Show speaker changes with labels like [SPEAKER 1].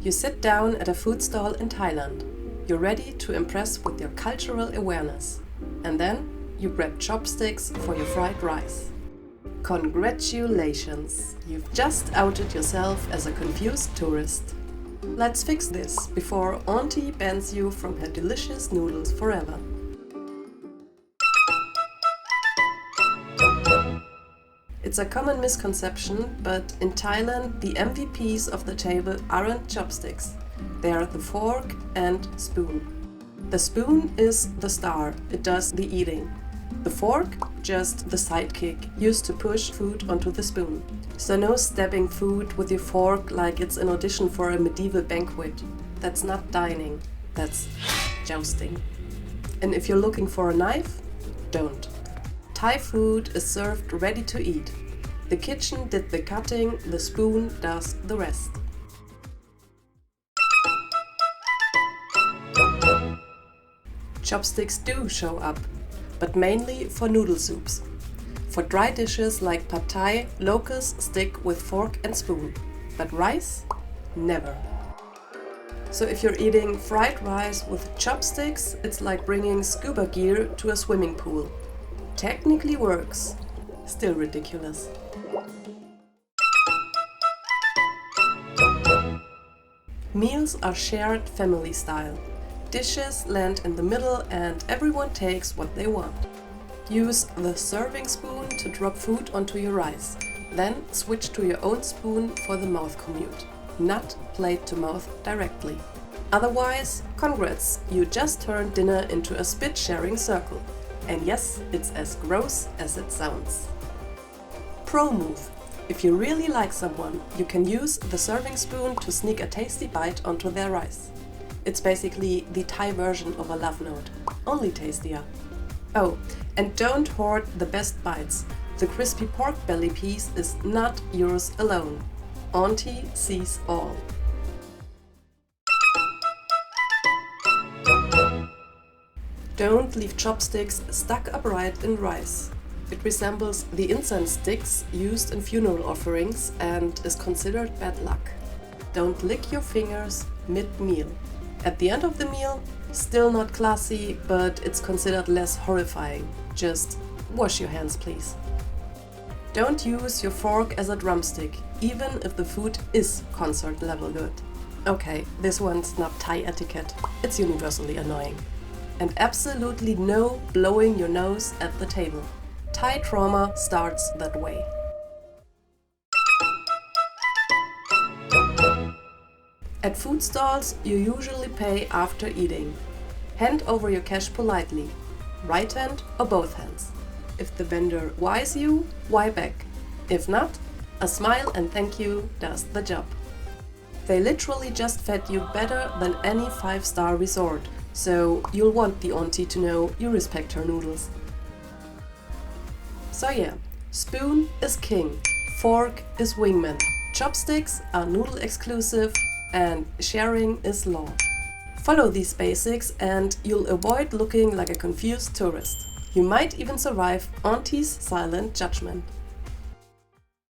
[SPEAKER 1] You sit down at a food stall in Thailand. You're ready to impress with your cultural awareness. And then you grab chopsticks for your fried rice. Congratulations! You've just outed yourself as a confused tourist. Let's fix this before Auntie bans you from her delicious noodles forever. It's a common misconception, but in Thailand the MVPs of the table aren't chopsticks. They are the fork and spoon. The spoon is the star, it does the eating. The fork, just the sidekick, used to push food onto the spoon. So no stabbing food with your fork like it's an audition for a medieval banquet. That's not dining, that's jousting. And if you're looking for a knife, don't. Thai food is served ready to eat. The kitchen did the cutting, the spoon does the rest. Chopsticks do show up, but mainly for noodle soups. For dry dishes like pad thai, locals stick with fork and spoon, but rice? Never. So if you're eating fried rice with chopsticks, it's like bringing scuba gear to a swimming pool. Technically works, still ridiculous. Meals are shared family style. Dishes land in the middle and everyone takes what they want. Use the serving spoon to drop food onto your rice. Then switch to your own spoon for the mouth commute, not plate to mouth directly. Otherwise, congrats, you just turned dinner into a spit-sharing circle. And yes, it's as gross as it sounds. Pro move. If you really like someone, you can use the serving spoon to sneak a tasty bite onto their rice. It's basically the Thai version of a love note, only tastier. Oh, and don't hoard the best bites. The crispy pork belly piece is not yours alone. Auntie sees all. Don't leave chopsticks stuck upright in rice. It resembles the incense sticks used in funeral offerings and is considered bad luck. Don't lick your fingers mid-meal. At the end of the meal, still not classy, but it's considered less horrifying. Just wash your hands, please. Don't use your fork as a drumstick, even if the food is concert level good. Okay, this one's not Thai etiquette. It's universally annoying. And absolutely no blowing your nose at the table. Thai trauma starts that way. At food stalls, you usually pay after eating. Hand over your cash politely. Right hand or both hands. If the vendor whys you, why back? If not, a smile and thank you does the job. They literally just fed you better than any 5-star resort, so you'll want the auntie to know you respect her noodles. So yeah, spoon is king, fork is wingman, chopsticks are noodle exclusive, and sharing is law. Follow these basics and you'll avoid looking like a confused tourist. You might even survive Auntie's silent judgment.